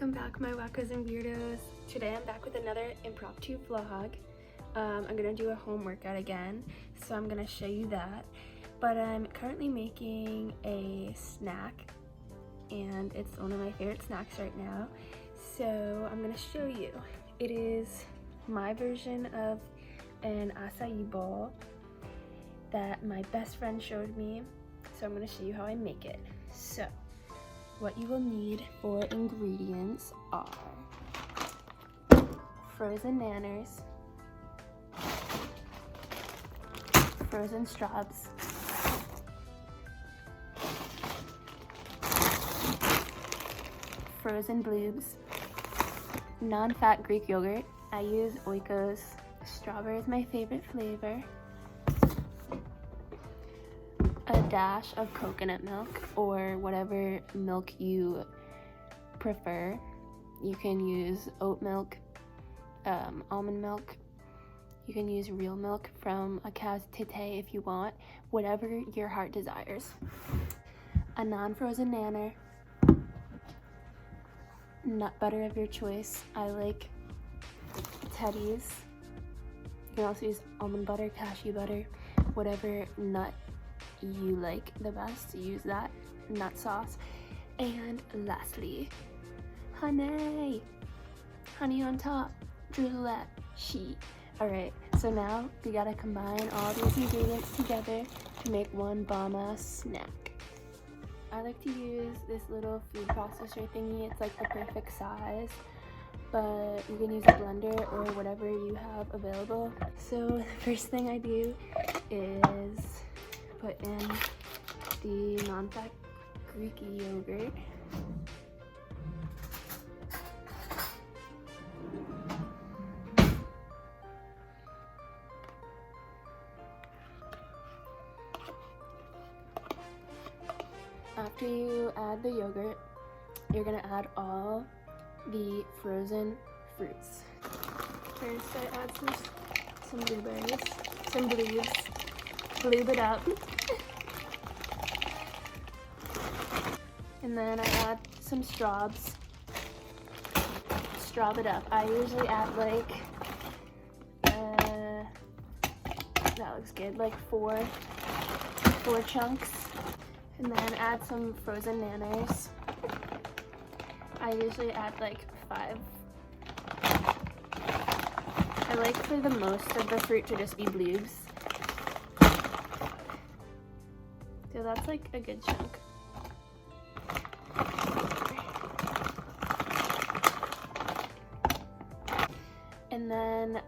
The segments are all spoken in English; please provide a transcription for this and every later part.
welcome back my wackos and weirdos. Today I'm back with another impromptu vlog. I'm gonna do a home workout again, so I'm gonna show you that. But I'm currently making a snack, and it's one of my favorite snacks right now. So I'm gonna show you. It is my version of an acai bowl that my best friend showed me. So I'm gonna show you how I make it. So what you will need for ingredients are frozen nanners, frozen straws, frozen bloobs, non-fat Greek yogurt. I use oikos. Strawberry is my favorite flavor. A dash of coconut milk or whatever milk you prefer. You can use oat milk, almond milk. You can use real milk from a cow's tete if you want, whatever your heart desires. A non-frozen nanner, nut butter of your choice. I like Teddy's. You can also use almond butter, cashew butter, whatever nut you like the best, use that. Nut sauce. And lastly, honey on top, drizzlette sheet. Alright, so now we gotta combine all these ingredients together to make one bomb-ass snack. I like to use this little food processor thingy. It's like the perfect size, but you can use a blender or whatever you have available. So the first thing I do is put in the non-fat Greek yogurt. After you add the yogurt, you're gonna add all the frozen fruits. First I add some blueberries, some bloobs. Lube it up. And then I add some straws. Straw it up. I usually add like, that looks good, like four chunks. And then add some frozen nanners. I usually add like 5. I like for the most of the fruit to just be bloobs. So that's like a good chunk. And then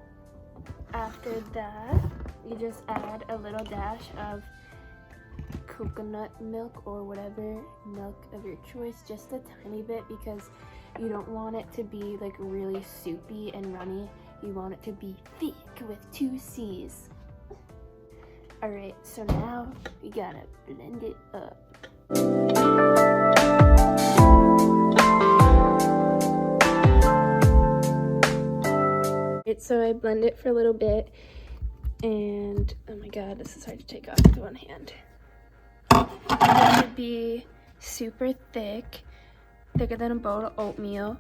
after that, you just add a little dash of coconut milk or whatever milk of your choice, just a tiny bit, because you don't want it to be like really soupy and runny. You want it to be thick with 2 C's. Alright, so now we gotta blend it up. So I blend it for a little bit, and oh my god, this is hard to take off with one hand. It should be super thick, thicker than a bowl of oatmeal.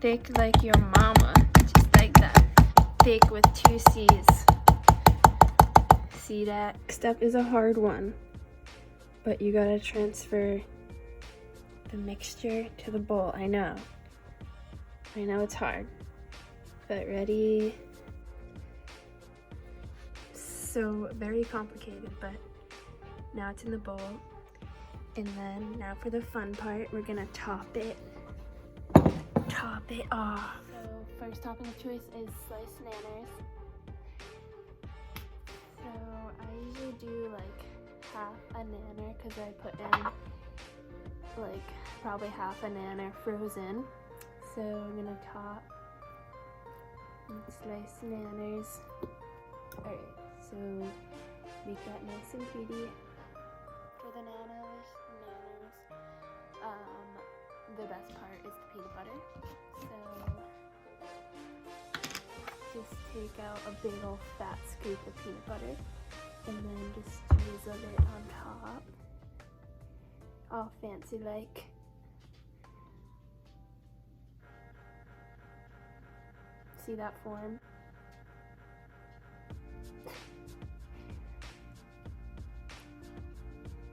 Thick like your mama, just like that. Thick with 2 C's. See that? Next up is a hard one, but you gotta transfer the mixture to the bowl. I know it's hard, but ready? So very complicated, but now it's in the bowl. And then now for the fun part, we're gonna top it off. So first topping of choice is sliced nanners. So I usually do like half a nanner because I put in like probably half a nanner frozen. So I'm gonna top and slice nanners. Alright, so make that nice and pretty. For the nanners, the best part is the peanut butter. So just take out a big old fat scoop of peanut butter and then just drizzle it on top. All fancy like. see that form.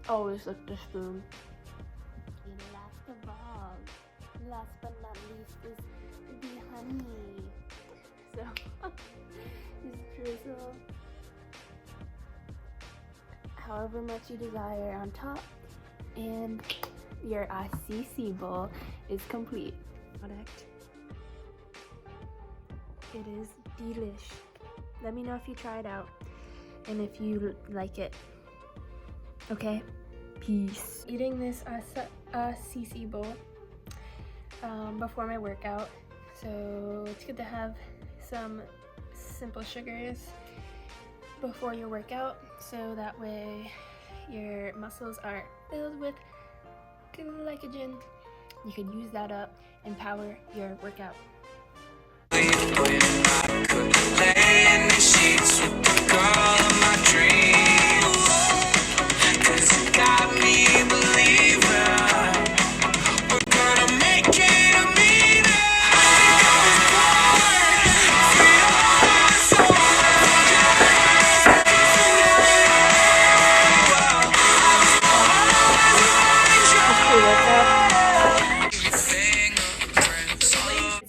Always look the spoon. Last but not least is the honey. So just drizzle however much you desire on top, and your ACAI bowl is complete. Product. It is delish. Let me know if you try it out and if you like it. Okay? Peace. Eating this ACAI bowl before my workout, so it's good to have some simple sugars before your workout, so that way your muscles are filled with glycogen. You can use that up and power your workout.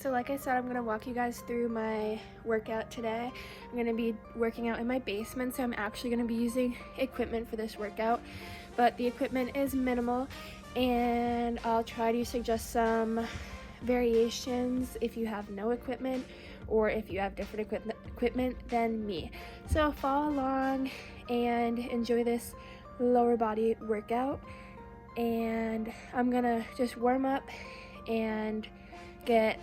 Like I said, I'm going to walk you guys through my workout today. I'm going to be working out in my basement, so I'm actually going to be using equipment for this workout, but the equipment is minimal, and I'll try to suggest some variations if you have no equipment or if you have different equipment than me. So follow along and enjoy this lower body workout, and I'm going to just warm up and get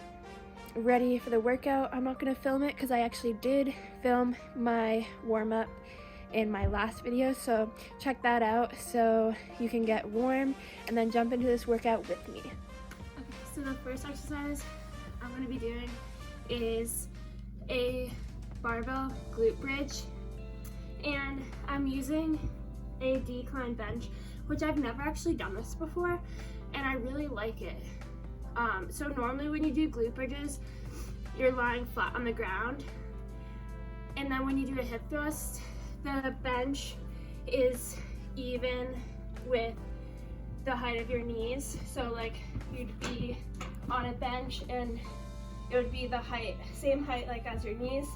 ready for the workout. I'm not going to film it because I actually did film my warm-up in my last video, so check that out so you can get warm and then jump into this workout with me. Okay, so the first exercise I'm going to be doing is a barbell glute bridge, and I'm using a decline bench, which I've never actually done this before, and I really like it. So normally when you do glute bridges, you're lying flat on the ground, and then when you do a hip thrust, the bench is even with the height of your knees. So like you'd be on a bench and it would be the same height like as your knees.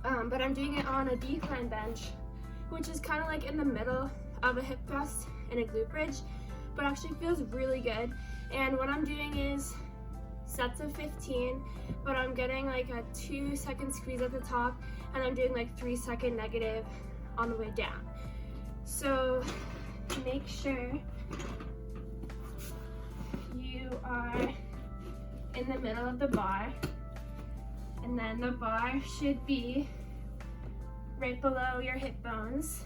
But I'm doing it on a decline bench, which is kind of like in the middle of a hip thrust and a glute bridge, but actually feels really good. And what I'm doing is sets of 15, but I'm getting like a 2-second squeeze at the top, and I'm doing like 3-second negative on the way down. So make sure you are in the middle of the bar, and then the bar should be right below your hip bones.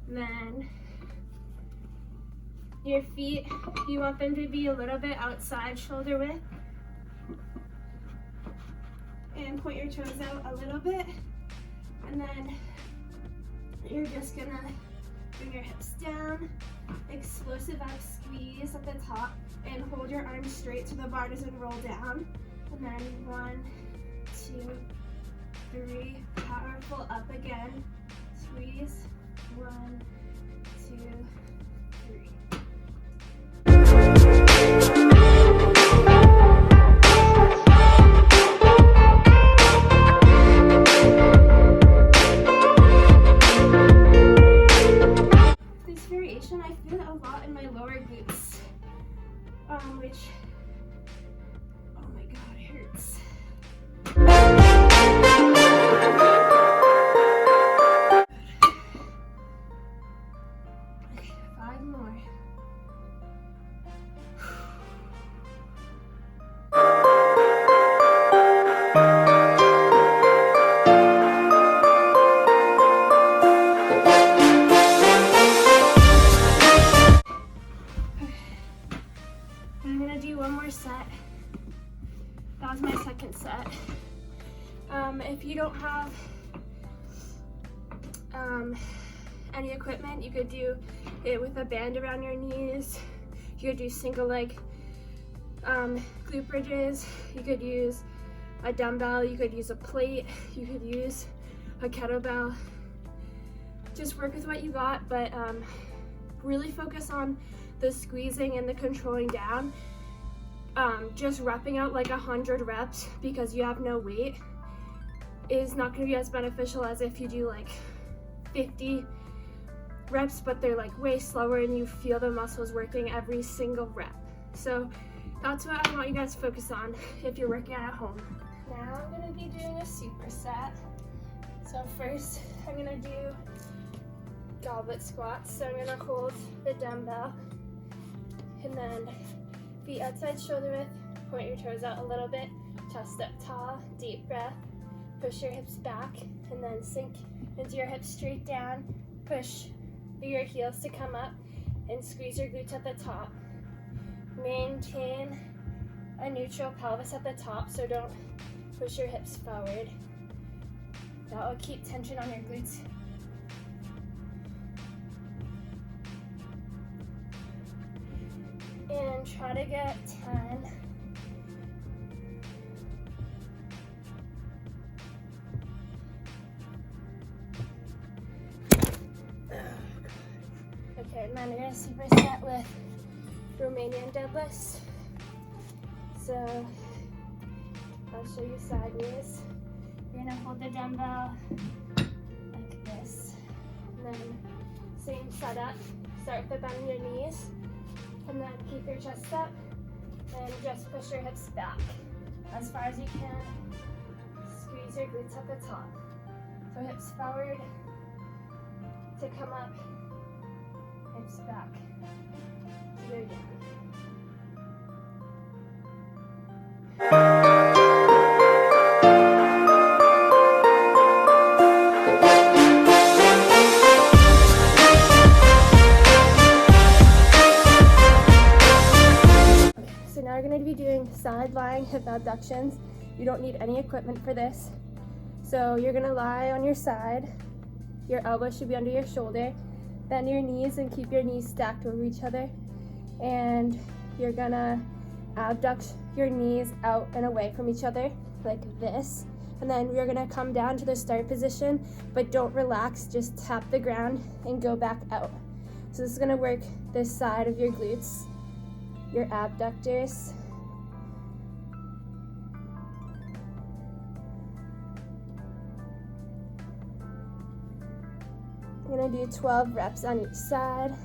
And then your feet, you want them to be a little bit outside shoulder width. And point your toes out a little bit. And then you're just gonna bring your hips down, explosive ab squeeze at the top, and hold your arms straight so the bar doesn't roll down. And then 1, 2, 3, powerful up again, squeeze, 1, 2, 3. This variation, I feel it a lot in my lower glutes, which, oh my god, it hurts. Okay, 5 more. I'm gonna do one more set. That was my second set. If you don't have any equipment, you could do it with a band around your knees. You could do single leg glute bridges. You could use a dumbbell, you could use a plate, you could use a kettlebell. Just work with what you got, but really focus on the squeezing and the controlling down. Just repping out like 100 reps because you have no weight is not going to be as beneficial as if you do like 50 reps, but they're like way slower and you feel the muscles working every single rep. So that's what I want you guys to focus on if you're working out at home. Now I'm going to be doing a superset. So first I'm going to do goblet squats. So I'm going to hold the dumbbell and then feet outside shoulder width, point your toes out a little bit, chest up tall, deep breath, push your hips back, and then sink into your hips straight down, push through your heels to come up, and squeeze your glutes at the top. Maintain a neutral pelvis at the top, so don't push your hips forward. That will keep tension on your glutes. And try to get 10. Okay, and then we're gonna superset with Romanian deadlifts. So I'll show you sideways. You're gonna hold the dumbbell like this. And then same setup. Start with the bend in your knees. And then keep your chest up and just push your hips back as far as you can. Squeeze your glutes at the top. So hips forward to come up, hips back to go down. Now we're going to be doing side lying hip abductions. You don't need any equipment for this. So you're going to lie on your side. Your elbow should be under your shoulder. Bend your knees and keep your knees stacked over each other. And you're going to abduct your knees out and away from each other like this. And then you're going to come down to the start position, but don't relax. Just tap the ground and go back out. So this is going to work this side of your glutes, your abductors. I'm gonna do 12 reps on each side.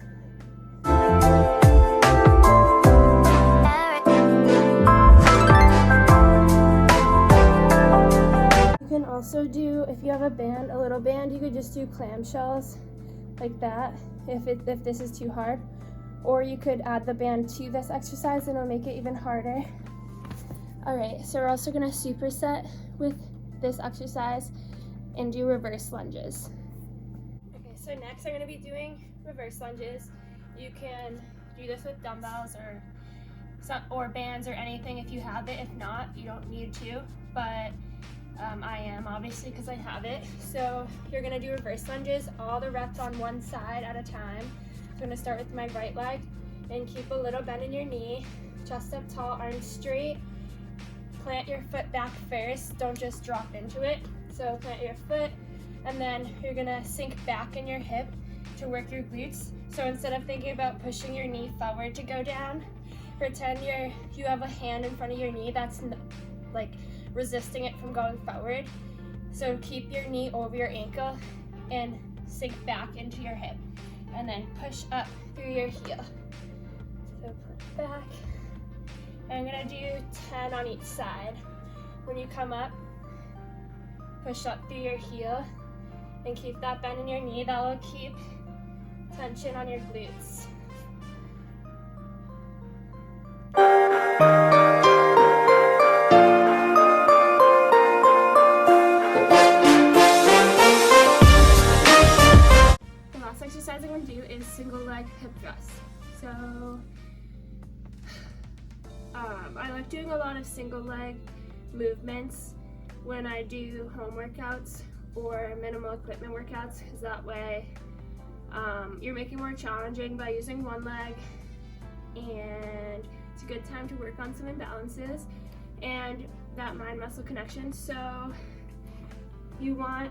You can also do, if you have a band, a little band, you could just do clamshells like that if this is too hard. Or you could add the band to this exercise and it'll make it even harder. All right, so we're also gonna superset with this exercise and do reverse lunges. Okay, so next I'm gonna be doing reverse lunges. You can do this with dumbbells or bands or anything if you have it. If not, you don't need to, but I am obviously because I have it. So you're gonna do reverse lunges, all the reps on one side at a time. I'm going to start with my right leg and keep a little bend in your knee, chest up tall, arms straight. Plant your foot back first, don't just drop into it. So plant your foot and then you're going to sink back in your hip to work your glutes. So instead of thinking about pushing your knee forward to go down, pretend you have a hand in front of your knee that's like resisting it from going forward. So keep your knee over your ankle and sink back into your hip. And then push up through your heel. So put back. And I'm gonna do 10 on each side. When you come up, push up through your heel and keep that bend in your knee. That will keep tension on your glutes. Exercise I'm going to do is single leg hip thrust. So I like doing a lot of single leg movements when I do home workouts or minimal equipment workouts, because that way you're making it more challenging by using one leg, and it's a good time to work on some imbalances. and that mind muscle connection. So you want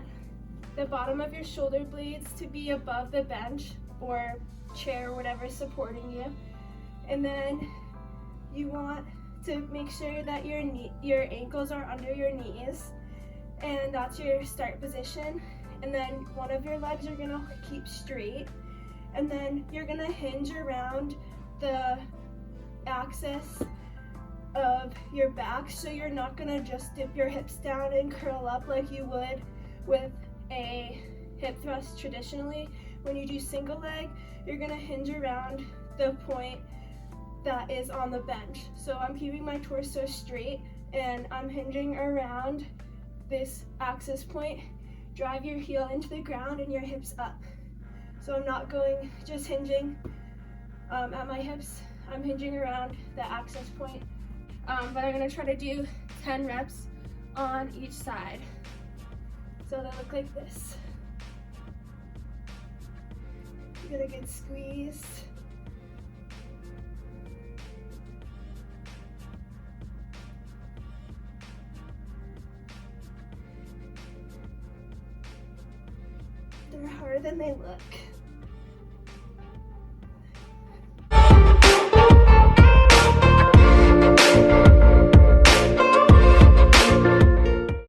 the bottom of your shoulder blades to be above the bench or chair, whatever's supporting you. And then you want to make sure that your ankles are under your knees, and that's your start position. And then one of your legs you're gonna keep straight, and then you're gonna hinge around the axis of your back, so you're not gonna just dip your hips down and curl up like you would with a hip thrust traditionally. When you do single leg, you're gonna hinge around the point that is on the bench. So I'm keeping my torso straight and I'm hinging around this axis point. Drive your heel into the ground and your hips up. So I'm not going just hinging at my hips, I'm hinging around the axis point. But I'm gonna try to do 10 reps on each side. So they look like this. Get a good squeeze. They're harder than they look.